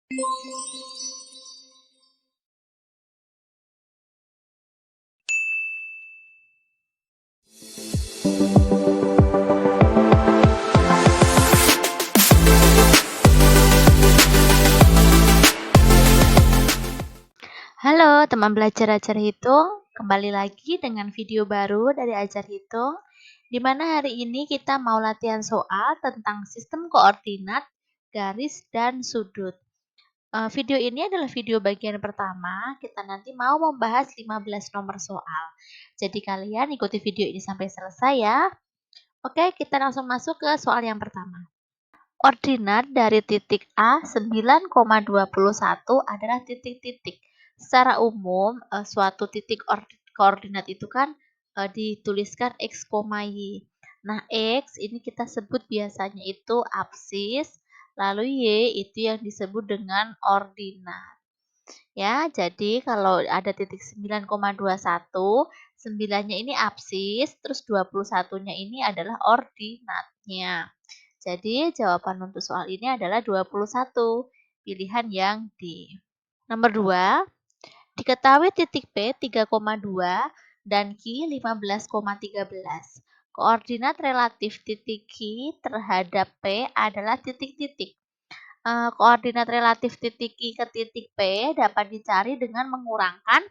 Halo teman belajar Ajar Hitung, kembali lagi dengan video baru dari Ajar Hitung, di mana hari ini kita mau latihan soal tentang sistem koordinat, garis, dan sudut. Video ini adalah video bagian pertama, kita nanti mau membahas 15 nomor soal. Jadi kalian ikuti video ini sampai selesai ya. Oke, kita langsung masuk ke soal yang pertama. Ordinat dari titik A 9,21 adalah titik-titik. Secara umum, suatu titik koordinat itu kan dituliskan X, Y. Nah, X ini kita sebut biasanya itu absis, lalu Y itu yang disebut dengan ordinat. Ya, jadi kalau ada titik 9,21, 9-nya ini absis, terus 21-nya ini adalah ordinatnya. Jadi jawaban untuk soal ini adalah 21. Pilihan yang D. Nomor 2. Diketahui titik P 3,2 dan Q 15,13. Koordinat relatif titik Q terhadap P adalah titik-titik. Koordinat relatif titik Q ke titik P dapat dicari dengan mengurangkan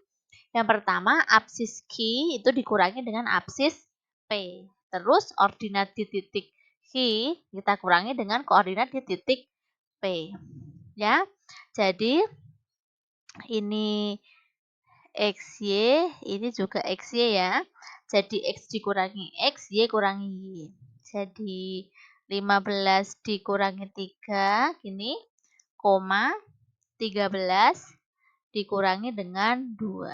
yang pertama absis Q itu dikurangi dengan absis P. Terus ordinat di titik Q kita kurangi dengan koordinat di titik P. Ya. Jadi ini XY, ini juga XY ya. Jadi X dikurangi X, Y kurangi Y. Jadi 15 dikurangi 3, gini, koma, 13 dikurangi dengan 2.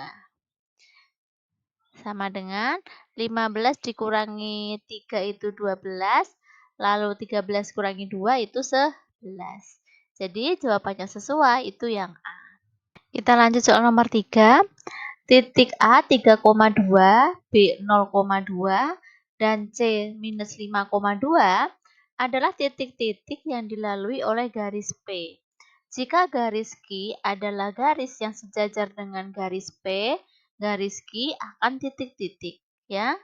Sama dengan 15 dikurangi 3 itu 12, lalu 13 kurangi 2 itu 11. Jadi jawabannya sesuai, itu yang A. Kita lanjut soal nomor 3. Titik A 3,2, B 0,2, dan C minus 5,2 adalah titik-titik yang dilalui oleh garis P. Jika garis Q adalah garis yang sejajar dengan garis P, garis Q akan titik-titik, ya.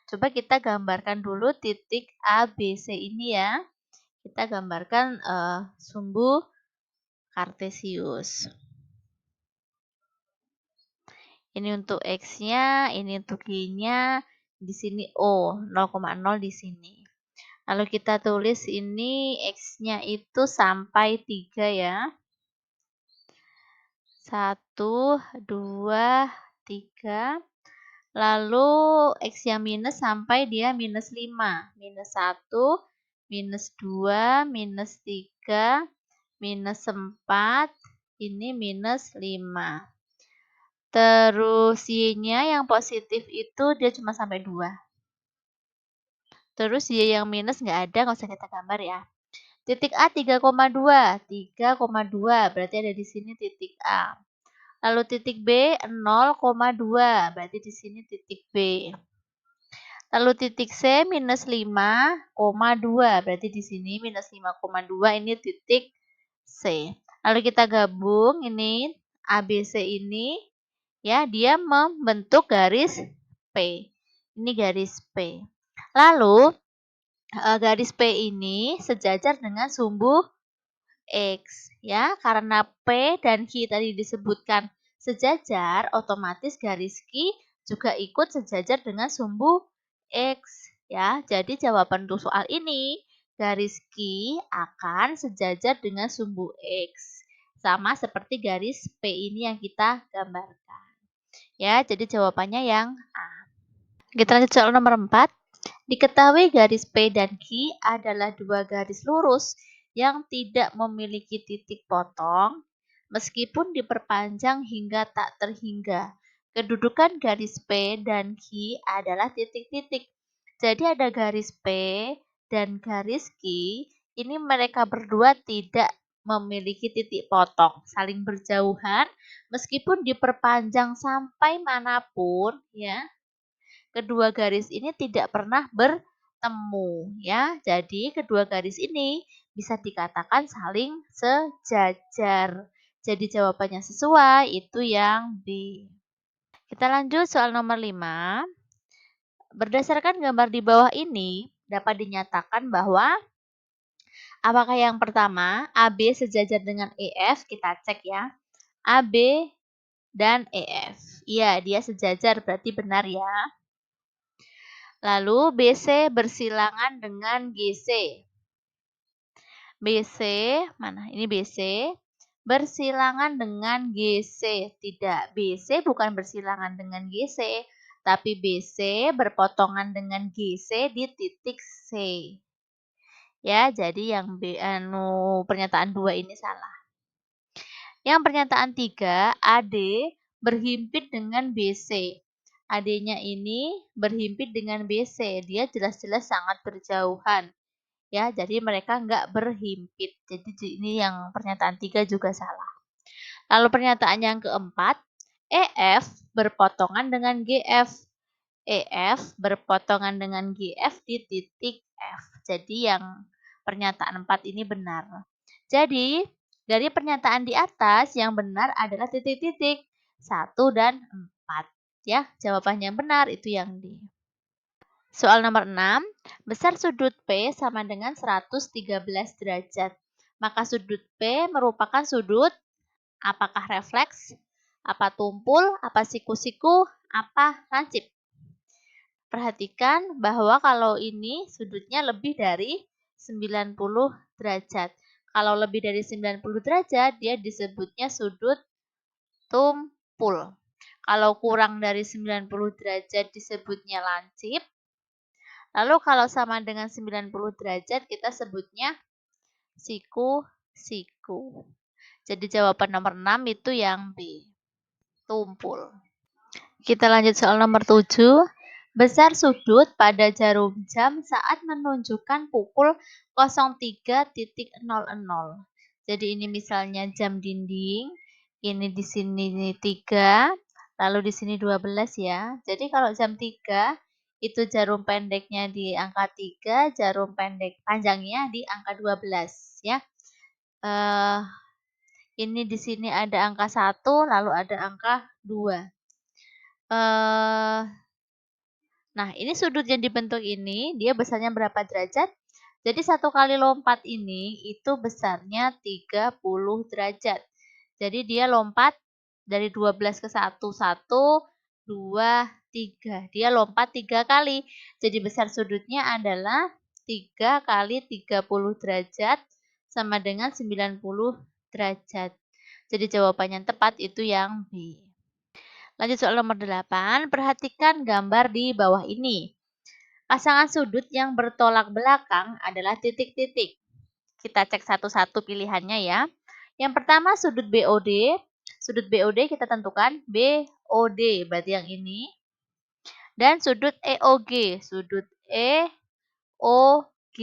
Coba kita gambarkan dulu titik A, B, C ini ya. Kita gambarkan sumbu kartesius. Ini untuk X-nya, ini untuk Y-nya, di sini O, 0,0 di sini. Lalu kita tulis ini X-nya itu sampai 3 ya. 1, 2, 3. Lalu X yang minus sampai dia minus 5. Minus 1, minus 2, minus 3, minus 4. Ini minus 5. Terus Y-nya yang positif itu dia cuma sampai 2. Terus Y yang minus nggak ada, nggak usah kita gambar ya. Titik A 3,2. 3,2 berarti ada di sini titik A. Lalu titik B 0,2 berarti di sini titik B. Lalu titik C minus 5,2 berarti di sini minus 5,2 ini titik C. Lalu kita gabung ini ABC ini. Ya, dia membentuk garis P. Ini garis P. Lalu, garis P ini sejajar dengan sumbu X. Ya, karena P dan Q tadi disebutkan sejajar, otomatis garis Q juga ikut sejajar dengan sumbu X. Ya, jadi jawaban untuk soal ini, garis Q akan sejajar dengan sumbu X. Sama seperti garis P ini yang kita gambarkan. Ya, jadi jawabannya yang A. Kita lanjut soal nomor 4. Diketahui garis P dan Q adalah dua garis lurus yang tidak memiliki titik potong, meskipun diperpanjang hingga tak terhingga. Kedudukan garis P dan Q adalah titik-titik. Jadi ada garis P dan garis Q, ini mereka berdua tidak memiliki titik potong, saling berjauhan, meskipun diperpanjang sampai manapun, ya, kedua garis ini tidak pernah bertemu, ya. Jadi kedua garis ini bisa dikatakan saling sejajar. Jadi jawabannya sesuai, itu yang B. Kita lanjut soal nomor 5. Berdasarkan gambar di bawah ini, dapat dinyatakan bahwa apakah yang pertama, AB sejajar dengan EF? Kita cek ya. AB dan EF. Iya, dia sejajar, berarti benar ya. Lalu BC bersilangan dengan GC. BC, mana? Ini BC bersilangan dengan GC. Tidak, BC bukan bersilangan dengan GC, tapi BC berpotongan dengan GC di titik C. Ya, jadi yang pernyataan 2 ini salah. Yang pernyataan 3, AD berhimpit dengan BC. AD-nya ini berhimpit dengan BC. Dia jelas-jelas sangat berjauhan. Ya, jadi mereka nggak berhimpit. Jadi ini yang pernyataan 3 juga salah. Lalu pernyataan yang keempat, EF berpotongan dengan GF. EF berpotongan dengan GF di titik F. Jadi yang pernyataan 4 ini benar. Jadi, dari pernyataan di atas yang benar adalah titik-titik 1 dan 4. Ya, jawaban yang benar itu yang D. Soal nomor 6, besar sudut P sama dengan 113 derajat. Maka sudut P merupakan sudut apakah refleks, apa tumpul, apa siku-siku, apa lancip. Perhatikan bahwa kalau ini sudutnya lebih dari 90 derajat. Kalau lebih dari 90 derajat, dia disebutnya sudut tumpul. Kalau kurang dari 90 derajat disebutnya lancip. Lalu kalau sama dengan 90 derajat kita sebutnya siku-siku. Jadi jawaban nomor 6 itu yang B, tumpul. Kita lanjut soal nomor 7. Besar sudut pada jarum jam saat menunjukkan pukul 03.00. Jadi ini misalnya jam dinding, ini di sini 3, lalu di sini 12 ya. Jadi kalau jam 3 itu jarum pendeknya di angka 3, jarum pendek panjangnya di angka 12 ya. Ini di sini ada angka 1, lalu ada angka 2. Nah, ini sudut yang dibentuk ini, dia besarnya berapa derajat? Jadi satu kali lompat ini, itu besarnya 30 derajat. Jadi dia lompat dari 12 ke 1, 1, 2, 3. Dia lompat 3 kali. Jadi besar sudutnya adalah 3 kali 30 derajat sama dengan 90 derajat. Jadi jawaban yang tepat itu yang B. Lanjut soal nomor 8, perhatikan gambar di bawah ini. Pasangan sudut yang bertolak belakang adalah titik-titik. Kita cek satu-satu pilihannya ya. Yang pertama sudut BOD. Sudut BOD kita tentukan BOD, berarti yang ini. Dan sudut EOG, sudut EOG.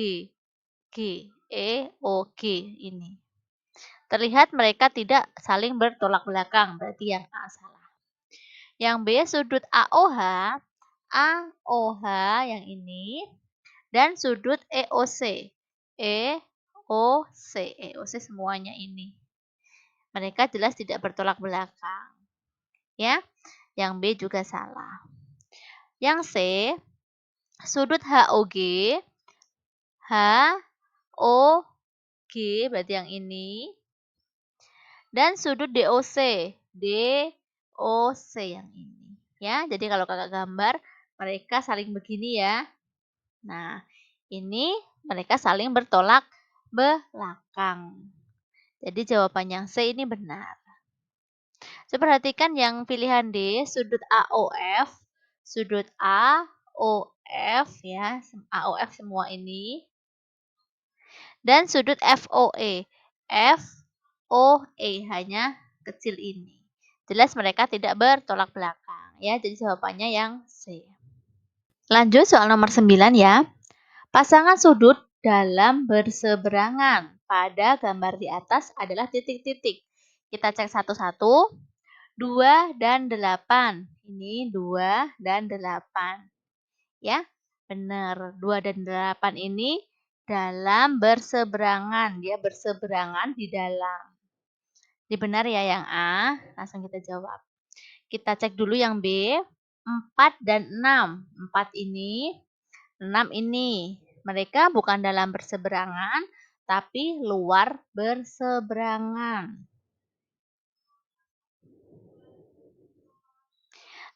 EOG ini. Terlihat mereka tidak saling bertolak belakang, berarti yang A salah. Yang B sudut AOH, AOH yang ini, dan sudut EOC, EOC, EOC semuanya ini. Mereka jelas tidak bertolak belakang. Ya, yang B juga salah. Yang C, sudut HOG, HOG berarti yang ini, dan sudut DOC, DOC yang ini. Ya, jadi kalau kakak gambar, mereka saling begini ya. Nah, ini mereka saling bertolak belakang. Jadi jawaban yang C ini benar. Coba perhatikan yang pilihan D, sudut AOF, sudut AOF ya, AOF semua ini. Dan sudut FOE, FOE hanya kecil ini. Jelas mereka tidak bertolak belakang ya, jadi jawabannya yang C. Lanjut soal nomor 9 ya. Pasangan sudut dalam berseberangan pada gambar di atas adalah titik-titik. Kita cek satu-satu. 2 dan 8. Ini 2 dan 8. Ya, benar. 2 dan 8 ini dalam berseberangan. Dia berseberangan di dalam. Ini benar ya yang A, langsung kita jawab. Kita cek dulu yang B, 4 dan 6. 4 ini, 6 ini. Mereka bukan dalam berseberangan, tapi luar berseberangan.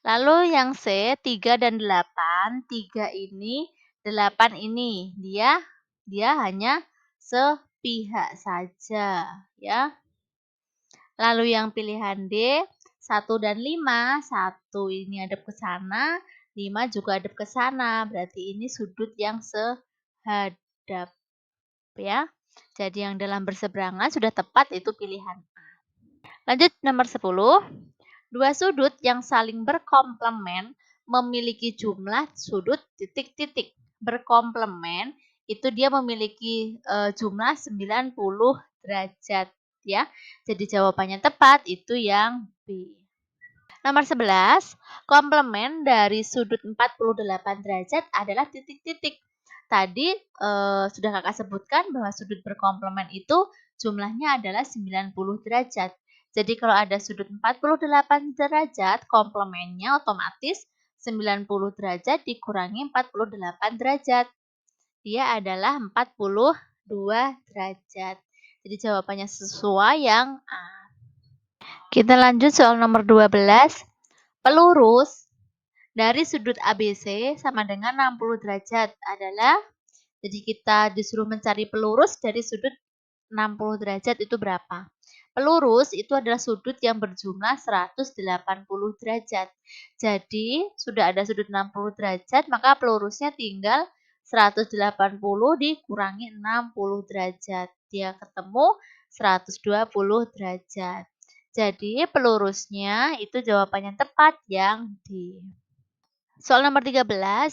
Lalu yang C, 3 dan 8. 3 ini, 8 ini. Dia hanya sepihak saja, ya. Lalu yang pilihan D, 1 dan 5. 1 ini hadap ke sana, 5 juga hadap ke sana. Berarti ini sudut yang sehadap, ya. Jadi yang dalam berseberangan sudah tepat, itu pilihan A. Lanjut nomor 10. Dua sudut yang saling berkomplemen memiliki jumlah sudut titik-titik. Berkomplemen itu dia memiliki jumlah 90 derajat, ya. Jadi jawabannya tepat itu yang B. Nomor 11, komplemen dari sudut 48 derajat adalah titik-titik. Tadi sudah kakak sebutkan bahwa sudut berkomplemen itu jumlahnya adalah 90 derajat. Jadi kalau ada sudut 48 derajat, komplemennya otomatis 90 derajat dikurangi 48 derajat. Dia adalah 42 derajat. Jadi jawabannya sesuai yang A. Kita lanjut soal nomor 12. Pelurus dari sudut ABC sama dengan 60 derajat adalah, jadi kita disuruh mencari pelurus dari sudut 60 derajat itu berapa? Pelurus itu adalah sudut yang berjumlah 180 derajat. Jadi, sudah ada sudut 60 derajat, maka pelurusnya tinggal 180 dikurangi 60 derajat. Dia ketemu 120 derajat. Jadi, pelurusnya itu jawabannya tepat yang D. Soal nomor 13,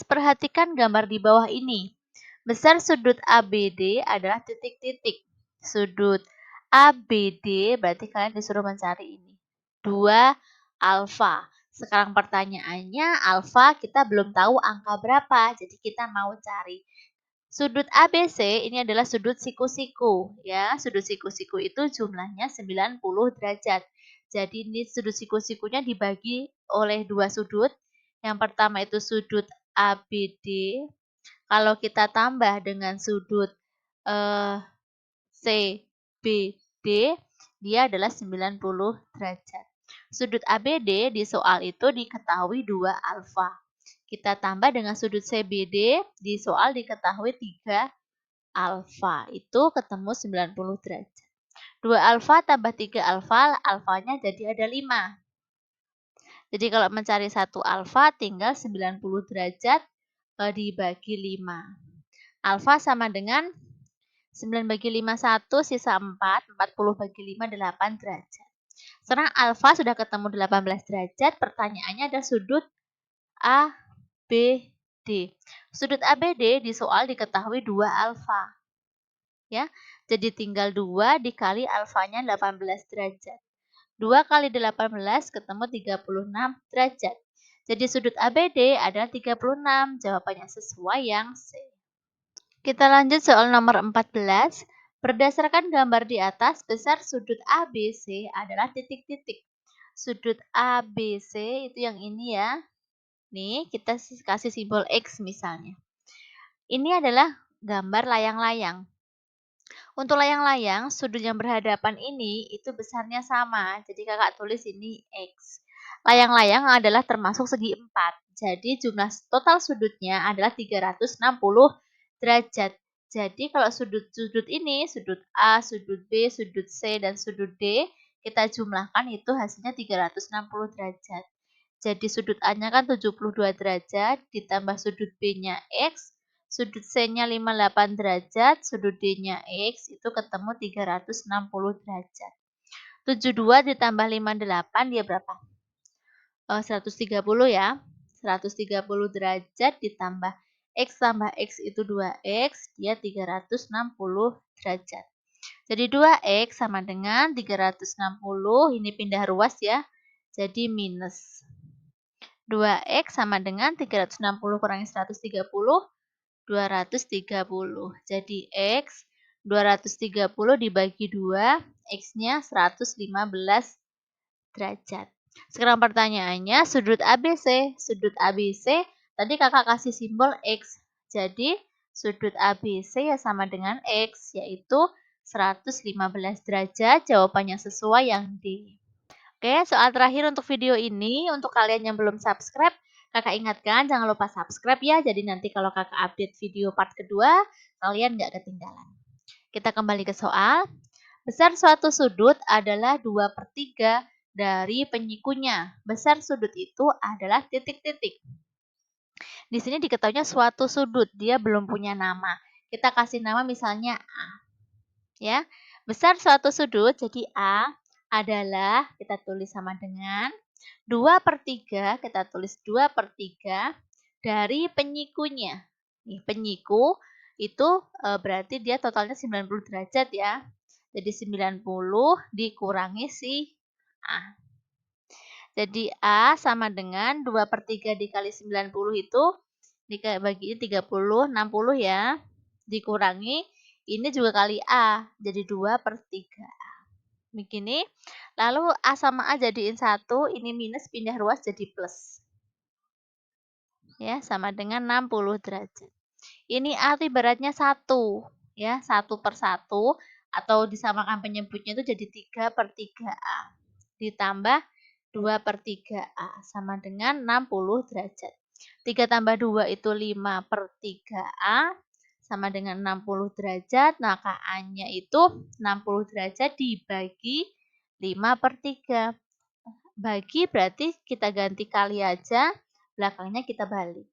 perhatikan gambar di bawah ini. Besar sudut ABD adalah titik-titik. Sudut ABD berarti kalian disuruh mencari ini. 2 alfa. Sekarang pertanyaannya, alfa kita belum tahu angka berapa. Jadi kita mau cari. Sudut ABC ini adalah sudut siku-siku, ya. Sudut siku-siku itu jumlahnya 90 derajat. Jadi ini sudut siku-sikunya dibagi oleh dua sudut. Yang pertama itu sudut ABD. Kalau kita tambah dengan sudut CBD, dia adalah 90 derajat. Sudut ABD di soal itu diketahui 2 alfa. Kita tambah dengan sudut CBD, di soal diketahui 3 alfa. Itu ketemu 90 derajat. 2 alfa tambah 3 alfa, alfanya jadi ada 5. Jadi kalau mencari 1 alfa tinggal 90 derajat dibagi 5. Alfa sama dengan 9 bagi 5, 1, sisa 4. 40 bagi 5, 8 derajat. Sekarang alfa sudah ketemu 18 derajat. Pertanyaannya ada sudut ABD. Sudut ABD di soal diketahui 2 alfa. Ya, jadi tinggal 2 dikali alfanya 18 derajat. 2 kali 18 ketemu 36 derajat. Jadi sudut ABD adalah 36. Jawabannya sesuai yang C. Kita lanjut soal nomor 14. Berdasarkan gambar di atas, besar sudut ABC adalah titik-titik. Sudut ABC itu yang ini ya. Nih, kita kasih simbol X misalnya. Ini adalah gambar layang-layang. Untuk layang-layang, sudut yang berhadapan ini itu besarnya sama. Jadi kakak tulis ini X. Layang-layang adalah termasuk segi 4. Jadi jumlah total sudutnya adalah 360 derajat. Jadi kalau sudut-sudut ini, sudut A, sudut B, sudut C, dan sudut D, kita jumlahkan itu hasilnya 360 derajat. Jadi sudut A-nya kan 72 derajat, ditambah sudut B-nya X, sudut C-nya 58 derajat, sudut D-nya X, itu ketemu 360 derajat. 72 ditambah 58 dia berapa? 130 ya. 130 derajat ditambah X tambah X itu 2X, dia 360 derajat. Jadi 2X sama dengan 360, ini pindah ruas ya. Jadi minus. 2X sama dengan 360 kurangi 130, 230. Jadi X 230 dibagi 2, X-nya 115 derajat. Sekarang pertanyaannya, sudut ABC. Sudut ABC, tadi kakak kasih simbol X. Jadi, sudut ABC ya sama dengan X, yaitu 115 derajat. Jawabannya sesuai yang D. Oke, soal terakhir untuk video ini, untuk kalian yang belum subscribe, kakak ingatkan jangan lupa subscribe ya. Jadi nanti kalau kakak update video part kedua, kalian nggak ketinggalan. Kita kembali ke soal. Besar suatu sudut adalah 2/3 dari penyikunya. Besar sudut itu adalah titik-titik. Di sini diketahuinya suatu sudut, dia belum punya nama. Kita kasih nama misalnya A. Ya, besar suatu sudut, jadi A adalah, kita tulis sama dengan 2/3, kita tulis 2/3 dari penyikunya. Nih, penyiku itu berarti dia totalnya 90 derajat ya. Jadi 90 dikurangi si A. Jadi A sama dengan 2/3 dikali 90 itu dibagi 30, 60 ya. Dikurangi, ini juga kali A, jadi 2/3 A. Begini, lalu A sama A jadiin 1, ini minus pindah ruas jadi plus. Ya, sama dengan 60 derajat. Ini A itu ibaratnya 1, ya, 1/1, atau disamakan penyebutnya itu jadi 3/3A. Ditambah 2/3A sama dengan 60 derajat. 3 tambah 2 itu 5/3A sama dengan 60 derajat. Maka A-nya itu 60 derajat dibagi 5/3. Bagi berarti kita ganti kali aja, belakangnya kita balik.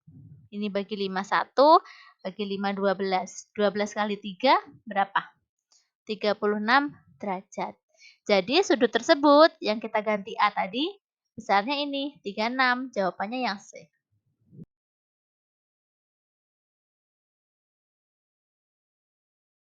Ini bagi 5 1, bagi 5 12. 12 kali 3 berapa? 36 derajat. Jadi sudut tersebut yang kita ganti A tadi, besarnya ini, 36. Jawabannya yang C.